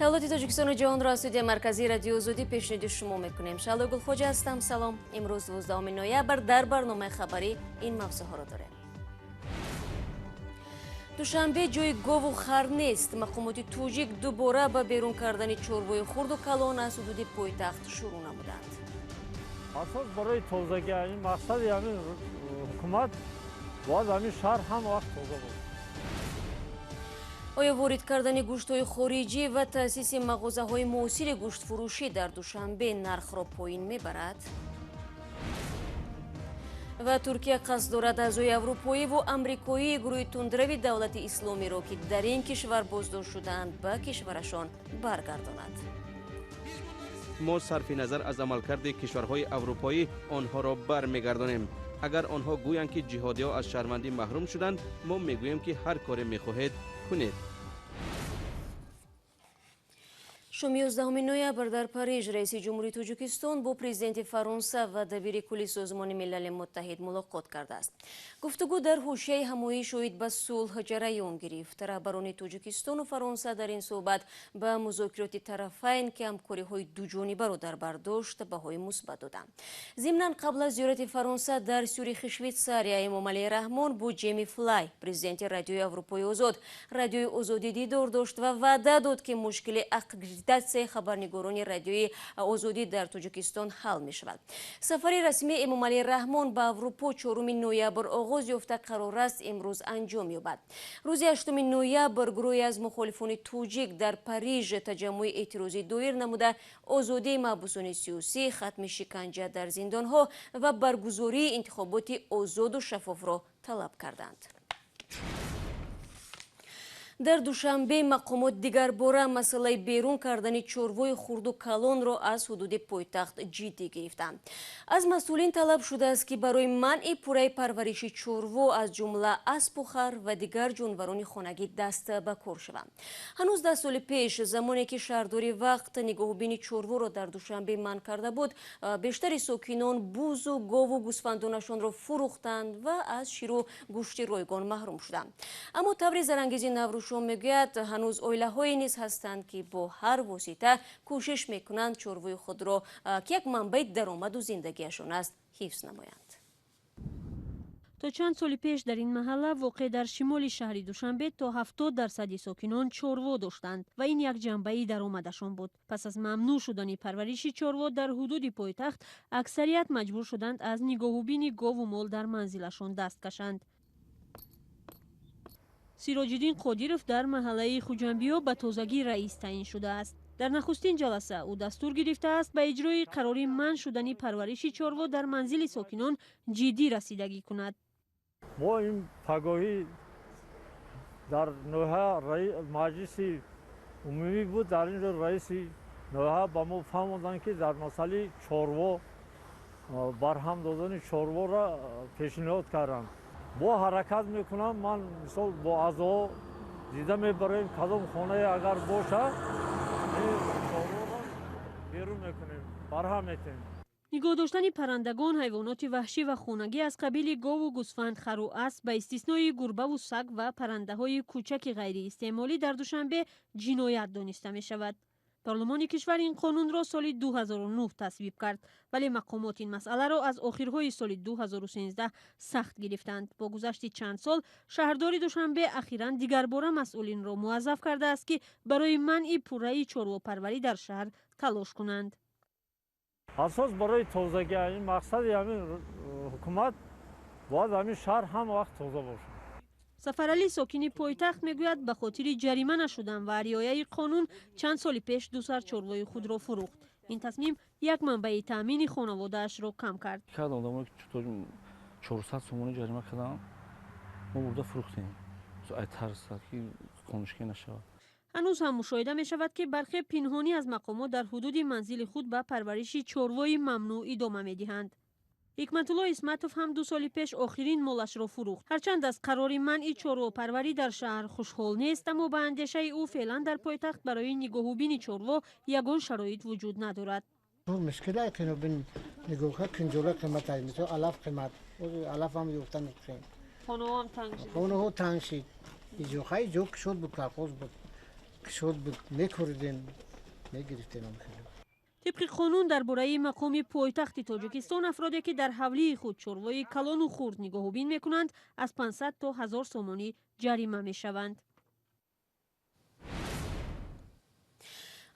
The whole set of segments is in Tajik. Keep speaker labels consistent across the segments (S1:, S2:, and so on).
S1: тавлоди тоҷикистону ҷаҳонро аз студияи марказии радиои озодӣ пешниҳоди шумо мекунем. Шаҳлои Гулхоҷа ҳастам. Салом. имрӯз 12 ноябр дар барномаи хабарӣ ин мавзӯъҳоро дорем. душанбе ҷои гову хар нест. мақомоти тоҷик дубора ба берун кардани чорвои хурду калон аз ҳудуди пойтахт шурӯъ намуданд.
S2: асос барои тозагӣ ин мақсади ҳамин ҳукумат бояд ҳамин шаҳр ҳама вақт тоза бошад.
S1: оё ворид кардани гӯштҳои хориҷӣ ва таъсиси мағозаҳои муосири гӯштфурӯшӣ дар душанбе нархро поин мебарад? ва Туркия қасд дорад аъзои аврупоиву амрикоии гурӯҳи тундрави давлати исломиро, ки дар ин кишвар боздошт шудаанд, ба кишварашон баргардонад.
S3: мо сарфи назар аз амалкарди кишварҳои аврупоӣ онҳоро бармегардонем. агар онҳо гӯянд ки ҷиҳодиҳо аз шаҳрвандӣ маҳрум шуданд, мо мегӯем ки ҳар коре мехоҳед кунед.
S1: 11 ноябр дар Париж раиси ҷумҳурии Тоҷикистон бо президенти Фаронса ва дабири кулли Созмони Милали Муттаҳид мулоқот кардааст. гуфтугӯ дар ҳошияи ҳамоиш оид ба сулҳ ҷараён гирифт. раҳбарони Тоҷикистону Фаронса дар ин суҳбат ба музокироти тарафайн ки ҳамкориҳои дуҷонибаро дар бар дошт баҳои мусбат доданд. зимнан қабл аз зиёрати Фаронса дар Сюрихи Швейтсария Эмомалии Раҳмон бо Ҷейми Флай, президенти радиои Аврупои озод, радиои озодӣ дидор дошт ва ваъда дод ки мушкили аккредитатсияи хабарнигорони радиои озодӣ дар Тоҷикистон ҳал мешавад. сафари расмии Эмомалии Раҳмон ба Аврупо 4 ноябр оғоз ёфта қарор аст имрӯз анҷом ёбад. рӯзи 8 ноябр гурӯҳе аз мухолифони тоҷик дар Париж таҷаммуи эътирозӣ доир намуда озодии маҳбусони сиёсӣ, хатми шиканҷа дар зиндонҳо ва баргузории интихоботи озоду шаффофро талаб карданд. дар душанбе мақомот дигарбора масъалаи берун кардани чорвои хурду калонро аз ҳудуди пойтахт ҷиддӣ гирифтанд. аз масъулин талаб шудааст ки барои манъи пурраи парвариши чорво аз ҷумла аспу хар ва дигар ҷонварони хонагӣ даст ба кор шаванд. ҳанӯз 10 соли пеш замоне ки шаҳрдори вақт нигоҳубини чорворо дар душанбе манъ карда буд, бештари сокинон бузу гову гӯсфандонашонро фурӯхтанд ва аз ширу гӯшти ройгон маҳрум шуданд. аммо таври зарангези наврӯш мегӯяд ҳанӯз оилаҳое низ ҳастанд ки бо ҳар восита кӯшиш мекунанд чорвои худро ки як манбаи даромаду зиндагиашон аст ҳифз намоянд.
S4: то чанд соли пеш дар ин маҳалла воқеъ дар шимоли шаҳри Душанбе то 70% сокинон чорво доштанд ва ин як ҷанбаи даромадашон буд. пас аз мамнӯъ шудани парвариши чорво дар ҳудуди пойтахт, аксарият маҷбур шуданд аз нигоҳубини гову мол дар манзилашон даст кашанд. Сироҷиддин Қодиров дар маҳаллаи Хуҷанбиё ба тозагӣ раис таъин шудааст. дар нахустин ҷаласа ӯ дастур гирифтааст ба иҷрои қарори манъ шудани парвариши чорво дар манзили сокинон ҷиддӣ расидагӣ кунад.
S2: мо ин пагоҳӣ дар ноҳия маҷлиси умумӣ буд. дар ин ҷо раиси ноҳия ба мо фаҳмонданд ки дар масъалаи чорво барҳам додани чорворо пешниҳод карданд. бо ҳаракат мекунам, ман мисол бо аъзоҳо дида мебароем кадом хонае агар боша чорворо берун мекунем, барҳам метавем.
S4: нигоҳ доштани паррандагон, ҳайвоноти ваҳшӣ ва хонагӣ аз қабили гову гӯсфанд, хару асп ба истиснои гурбаву саг ва паррандаҳои кӯчаки ғайриистеъмолӣ дар Душанбе ҷиноят дониста мешавад. парлумони кишвар ин қонунро соли 2009 тасвиб кард, вале мақомот ин масъаларо аз охирҳои соли 2013 сахт гирифтанд. бо гузашти чанд сол шаҳрдори Душанбе ахиран дигарбора масъулинро муаззаф кардааст ки барои манъи пурраи чорвопарварӣ дар шаҳр талош кунанд.
S2: асос барои тозагӣ ин мақсади ҳамин ҳукумат бояд ҳамин шаҳр ҳама вақт тоза бошад.
S4: сафаралӣ сокини пойтахт мегӯяд ба хотири ҷарима нашудан ва риояи қонун чанд соли пеш ду сар чорвои худро фурӯхт. ин тасмим як манбаи таъмини хонаводаашро кам кард.
S5: 400 сомони ҷарима кардам, мо бурда фурӯхтем тарсад ки қонушкӣ нашавад.
S4: ҳанӯз ҳам мушоҳида мешавад ки бархе пинҳонӣ аз мақомот дар ҳудуди манзили худ ба парвариши чорвои мамнӯъ идома медиҳанд. ҳикматулло Исматов ҳам 2 соли пеш охирин молашро фурӯхт. ҳарчанд аз қарори манъи чорвопарварӣ дар шаҳр хушҳол нест, аммо ба андешаи ӯ феълан дар пойтахт барои нигоҳубини чорво ягон шароит вуҷуд надорад.
S6: мушкилае ки бин нигоҳа кинҷола қиматае, мисол алаф қимат, алафам ёфта мехем.
S4: хонаҳоам танг шид.
S6: хонаҳо танг шид. иҷохаи ҷо ки шуд буд, колхоз буд. شد بود میکردیم میگرفتیم هم خیلی.
S4: طبق قانون درباره مقام پایتخت تاجیکستان افرادی که در حولی خود چروای کلان و خرد نگاهبین میکنند از 500 تا 1000 سومانی جریمه میشوند.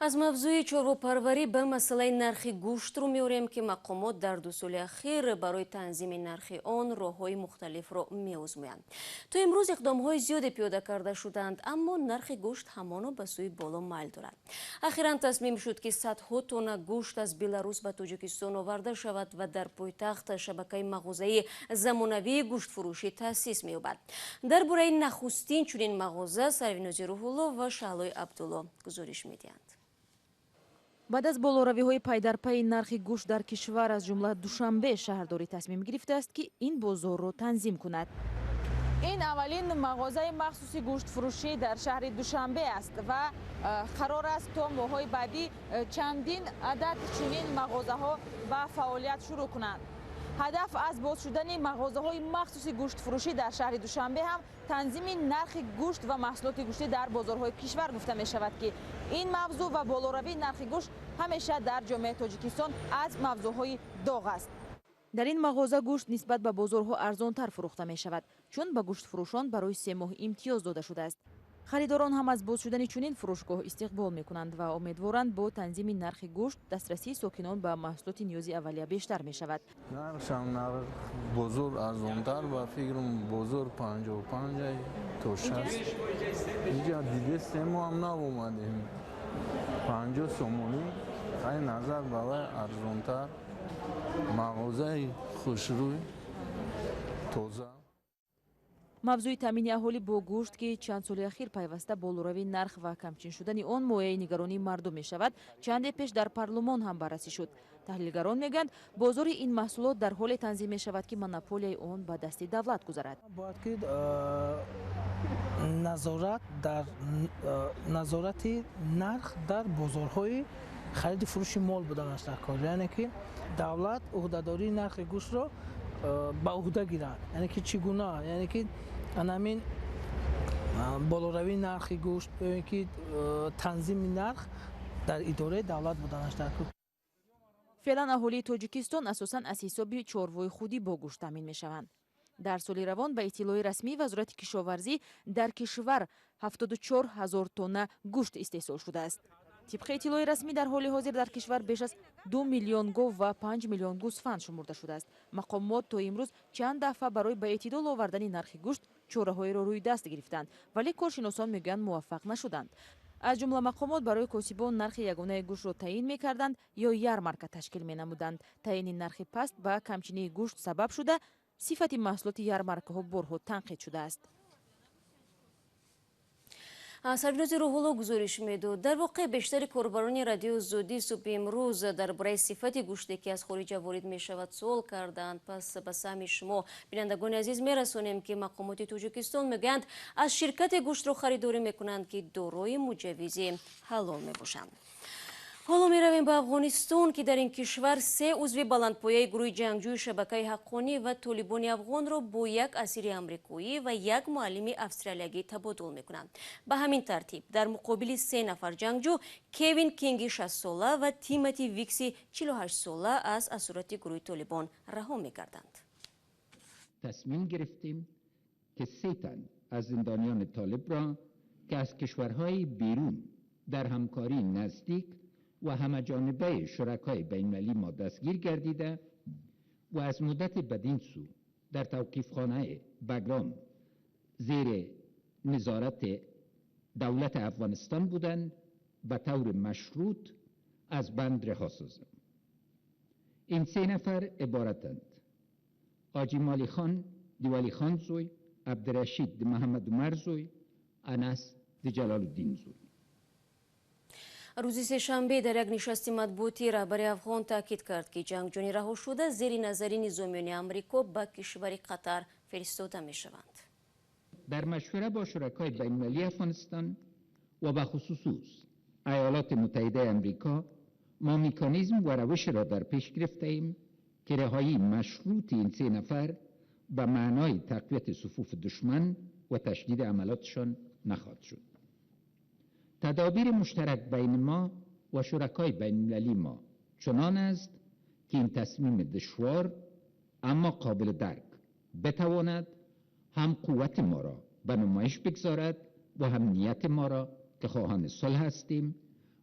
S1: از موضوع چربه‌پروری به مسئله نرخ گوشت رو می‌آوریم که مقامات در 2 سال اخیر برای تنظیم نرخ آن راه‌های مختلف را می‌آزمایند. تا امروز اقدام‌های زیادی پیاده کرده شدند، اما نرخ گوشت همانا به سوی بالا میل دارد. اخیراً تصمیم شد که صدها تن گوشت از بلاروس به تاجیکستان آورده شود و در پایتخت شبکه مغازه‌ای زمانوی گوشت فروشی تأسیس می‌یابد. درباره نخستین چنین مغازه سروینازی روح‌الله و شعلای عبدالله گزارش می‌دهند.
S7: بعد از болоравиҳои пай дар пайи нархи гӯшт дар кишвар аз ҷумла душанбе шаҳрдорӣ тасмим гирифтааст ки ин бозорро танзим кунад. ин аввалин мағозаи махсуси гӯштфурӯшӣ дар шаҳри душанбе аст ва қарор аст то моҳҳои баъдӣ чандин адад чунин мағозаҳо ба фаъолият шурӯъ кунанд. ҳадаф аз боз шудани мағозаҳои махсуси гӯштфурӯшӣ дар шаҳри душанбе ҳам танзими нархи гӯшт ва маҳсулоти гӯштӣ дар бозорҳои кишвар гуфта мешавад ки ин мавзӯъ ва болоравии нархи гӯшт ҳамеша дар ҷомеаи тоҷикистон аз мавзӯъҳои доғ аст. дар ин мағоза гӯшт нисбат ба бозорҳо арзонтар фурӯхта мешавад, чун ба гӯштфурӯшон барои 3 моҳ имтиёз дода шудааст. خریداران هم از باز شدن چنین فروشگاه استقبال میکنند و امیدوارند با تنظیم نرخ گوشت دسترسی ساکنان به محصولات نیازی اولیه بیشتر می شود.
S5: نرخ نرخ بزرگ ارزان‌تر و فکرم بزرگ 55 تا 60. اینجا دیگه 3 ماه هم نبودیم. 50 سومونی خیلی نظر برای ارزان‌تر مغازه خوشروی تازه.
S7: мавзӯи таъмини аҳолӣ бо гӯшт ки чанд соли ахир пайваста болоравии нарх ва камчин шудани он мояи нигаронии мардум мешавад, чанде пеш дар парлумон ҳам баррасӣ шуд. таҳлилгарон мегӯянд бозори ин маҳсулот дар ҳоле танзим мешавад ки монополияи он ба дасти давлат гузарад.
S8: бояд ки назорати нарх дар бозорҳои хариди фурӯши мол буда баштар кор, яъне ки давлат уҳдадории нархи гӯштро ба уҳда гирад, яъне ки чӣ гуна, яъне ки анамин болоравии нархи гӯшт ки танзими нарх дар идораи давлат буданаштар кор.
S7: феълан аҳолии тоҷикистон асосан аз ҳисоби чорвои худӣ бо гӯшт таъмин мешаванд. дар соли равон ба иттилои расмии вазорати кишоварзӣ дар кишвар 74 000 тонна гӯшт истеҳсол шудааст. тибқи иттилои расмӣ дар ҳоли ҳозир дар кишвар беш аз 2 миллион гов ва 5 миллион гӯсфанд шумурда шудааст. мақомот то имрӯз чанд дафъа барои ба эътидол овардани нархи гӯшт чораҳоеро рӯи даст гирифтанд, вале коршиносон мегӯянд муваффақ нашуданд. аз ҷумла мақомот барои косибон нархи ягонаи гӯштро таъин мекарданд ё ярмарка ташкил менамуданд. таъини нархи паст ба камчинии гӯшт сабаб шуда сифати маҳсулоти ярмаркаҳо борҳо танқид шудааст.
S1: سروینازی روح‌الله گزارش میداد. در واقع بیشتر کاربران رادیو زودی صبح امروز درباره صفت گوشتی که از خارج وارد می شود سوال کردند. پس به سهم شما بینندگان عزیز میرسونیم که مقامات تاجیکستان میگویند از شرکت گوشت را خریداری میکنند که دارای مجوز حلال میباشند. حالا می رویم به افغانستان که در این کشور 3 عضو بلندپایه گروه جنگجوی شبکه حقانی و طالبان افغان را با یک اسیر آمریکایی و یک معلم استرالیایی تبادل می کنند. به همین ترتیب در مقابل 3 نفر جنگجو کوین کینگی 60 ساله و تیموتی ویکسی 48 ساله از اسارت گروه طالبان رها می گردند.
S9: تصمیم گرفتیم که 3 تن از زندانیان طالب را که از کشورهای بیرون در همکاری نزدیک و همه‌جانبه شرکای بین‌المللی ما دستگیر گردیده و از مدت بدین سو در توقیفخانه بگرام زیر نظارت دولت افغانستان بودند به طور مشروط از بند رها سازند. این 3 نفر عبارتند: حاجی مالی خان دیوالی خان زوی، عبدالرشید محمد عمر زوی، انس جلال الدین زوی.
S1: روز سه‌شنبه در یک نشست مطبوعاتی رهبر افغان تاکید کرد که جنگجویان رها شده زیر نظر نظامیان آمریکا به کشور قطر فرستاده می شوند.
S9: در مشوره با شرکای بین‌المللی افغانستان و به خصوص ایالات متحده آمریکا ما مکانیزم و روش را در پیش گرفته ایم که رهایی مشروط این 3 نفر به معنای تقویت صفوف دشمن و تشدید عملاتشان نخواهد شد. تدابیر مشترک بین ما و شرکای بین المللی ما چنان است که این تصمیم دشوار اما قابل درک بتواند هم قوت ما را به نمایش بگذارد و هم نیت ما را که خواهان صلح هستیم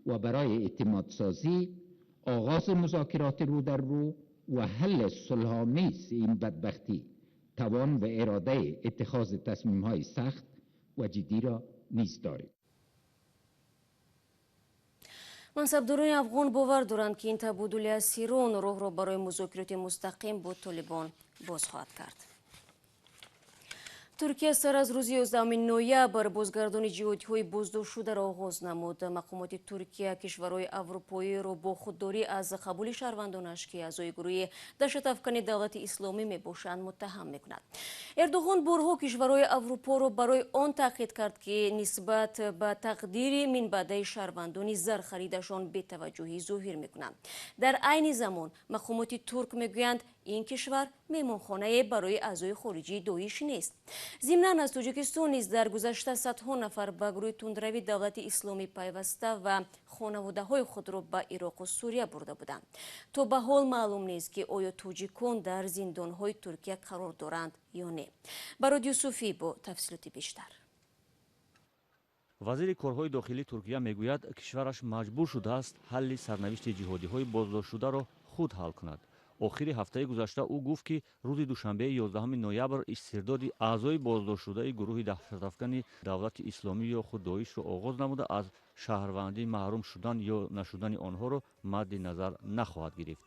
S9: و برای اعتماد سازی آغاز مذاکرات رو در رو و حل صلح‌آمیز این بدبختی توان و اراده اتخاذ تصمیم‌های سخت و جدی را نیز داریم.
S1: мансабдорони афғон бовар доранд ки ин табодули асирон роҳро барои музокироти мустақим бо толибон боз хоҳад кард. туркия сар аз рӯзи 11 ноябр бозгардони ҷиҳодиҳои боздоштшударо оғоз намуд. мақомоти туркия кишварҳои аврупоиро бо худдорӣ аз қабули шаҳрвандонаш ки аъзои гурӯҳи даҳшатафкани давлати исломӣ мебошанд муттаҳам мекунад. эрдоғон борҳо кишварҳои аврупоро барои он таъқид кард ки нисбат ба тақдири минбаъдаи шаҳрвандони зархаридашон бетаваҷҷӯҳӣ зоҳир мекунанд. дар айни замон мақомоти турк мегӯянд ин кишвар меҳмонхонае барои аъзои хориҷии доиш нест. зимнан аз тоҷикистон низ дар гузашта садҳо нафар ба гурӯҳи тундрави давлати исломӣ пайваста ва хонаводаҳои худро ба ироқу сурия бурда буданд. то ба ҳол маълум нест ки оё тоҷикон дар зиндонҳои туркия қарор доранд ё не. барод юсуфӣ бо тафсилоти бештар.
S5: вазири корҳои дохилии туркия мегӯяд кишвараш маҷбур шудааст ҳалли сарнавишти ҷиҳодиҳои боздоштшударо худ ҳал кунад. охири ҳафтаи гузашта ӯ гуфт ки рӯзи душанбеи 11 ноябр истирдоди аъзои боздоштшудаи гурӯҳи даҳшатафкани давлати исломӣ ё худ доишро оғоз намуда аз шаҳрвандӣ маҳрум шудан ё нашудани онҳоро мадди назар нахоҳад гирифт.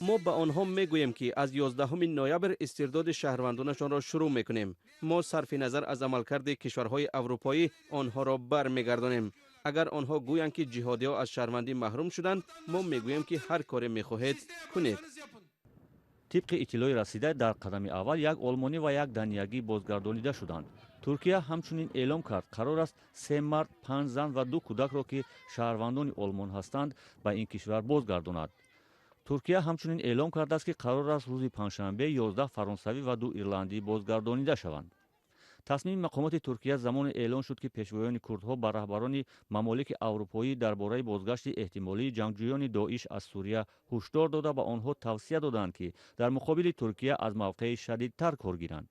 S3: мо ба онҳо мегӯем ки аз 11 ноябр истирдоди шаҳрвандонашонро шурӯъ мекунем. мо сарфи назар аз амалкарди кишварҳои аврупоӣ онҳоро бармегардонем. агар онҳо гӯянд ки ҷиҳодиҳо аз шаҳрвандӣ маҳрум шуданд, мо мегӯем ки ҳар коре мехоҳед кунед.
S5: тибқи иттилои расида дар қадами аввал як олмонӣ ва як даниягӣ бозгардонида шуданд. туркия ҳамчунин эълом кард қарор аст 3 мард 5 зан ва 2 кӯдакро ки шаҳрвандони олмон ҳастанд ба ин кишвар бозгардонад. туркия ҳамчунин эълом кардааст ки қарор аст рӯзи панҷшанбе 11 фаронсавӣ ва 2 ирландӣ бозгардонида шаванд. тасмими мақомоти туркия замоне эълон шуд ки пешвоёни курдҳо ба раҳбарони мамолики аврупоӣ дар бораи бозгашти эҳтимолии ҷангҷӯёни доиш аз сурия ҳушдор дода ба онҳо тавсия доданд ки дар муқобили туркия аз мавқеи шадидтар кор гиранд.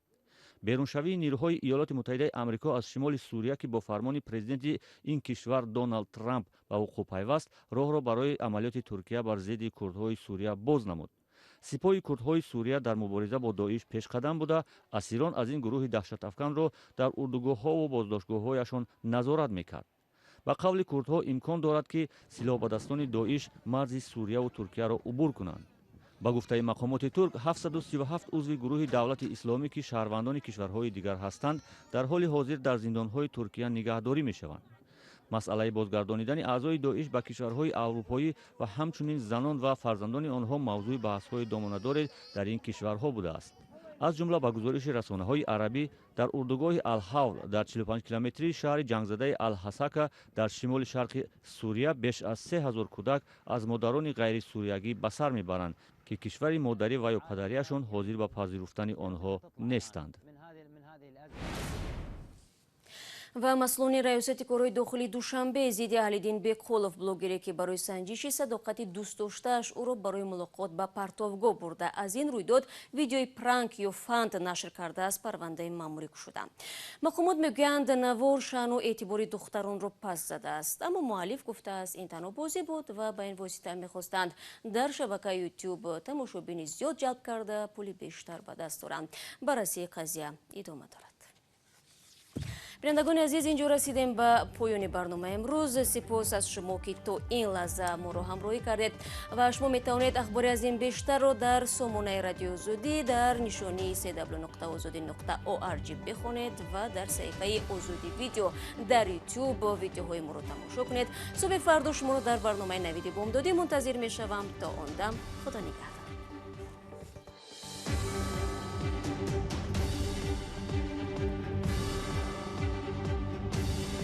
S5: беруншавии нирӯҳои иёлоти муттаҳидаи амрико аз шимоли сурия ки бо фармони президенти ин кишвар доналд трамп ба вуқӯъ пайваст роҳро барои амалиёти туркия бар зидди курдҳои сурия боз намуд. сипоҳи курдҳои сурия дар мубориза бо доиш пешқадам буда асирон аз ин гурӯҳи даҳшатафканро дар урдугоҳҳову боздоштгоҳҳояшон назорат мекард. ба қавли курдҳо имкон дорад ки силоҳбадастони доиш марзи сурияву туркияро убур кунанд. ба гуфтаи мақомоти турк 737 узви гурӯҳи давлати исломӣ ки шаҳрвандони кишварҳои дигар ҳастанд дар ҳоли ҳозир дар зиндонҳои туркия нигаҳдорӣ мешаванд. масъалаи бозгардонидани аъзои доиш ба кишварҳои аврупоӣ ва ҳамчунин занон ва фарзандони онҳо мавзӯи баҳсҳои домонадоре дар ин кишварҳо будааст. аз ҷумла ба гузориши расонаҳои арабӣ дар урдугоҳи алҳавл дар 45 километрии шаҳри ҷангзадаи алҳасака дар шимоли шарқи сурия беш аз 3000 кӯдак аз модарони ғайрисуриягӣ ба сар мебаранд ки кишвари модарӣ ва ё падарияшон ҳозир ба пазируфтани онҳо нестанд.
S1: ва масъулони раёсати корҳои дохилии душанбе зидди аҳлиддин беқолов блогере ки барои санҷиши садоқати дӯстдоштааш ӯро барои мулоқот ба партовгоҳ бурда аз ин рӯйдод видеои пранк ё фанд нашр кардааст парвандаи маъмурӣ кушода. мақомот мегӯянд навор шаъну эътибори духтаронро пас задааст, аммо муаллиф гуфтааст ин танҳо бозӣ буд ва ба ин восита мехостанд дар шабакаи ютуб тамошобини зиёд ҷалб карда пули бештар ба даст оранд. баррасии қазия идома дорад. бинандагони азиз, инҷо расидем ба поёни барномаи имрӯз. сипос аз шумо ки то ин лаҳза моро ҳамроҳӣ кардед ва шумо метавонед ахбори аз ин бештарро дар сомонаи радиои озодӣ дар нишонии www.ozodi.org бихонед ва дар саҳифаи озоди видео дар ютуб видеоҳои моро тамошо кунед. суби фардо шуморо дар барномаи навиди бомдодӣ мунтазир мешавам. то он дам худо нигаҳдор.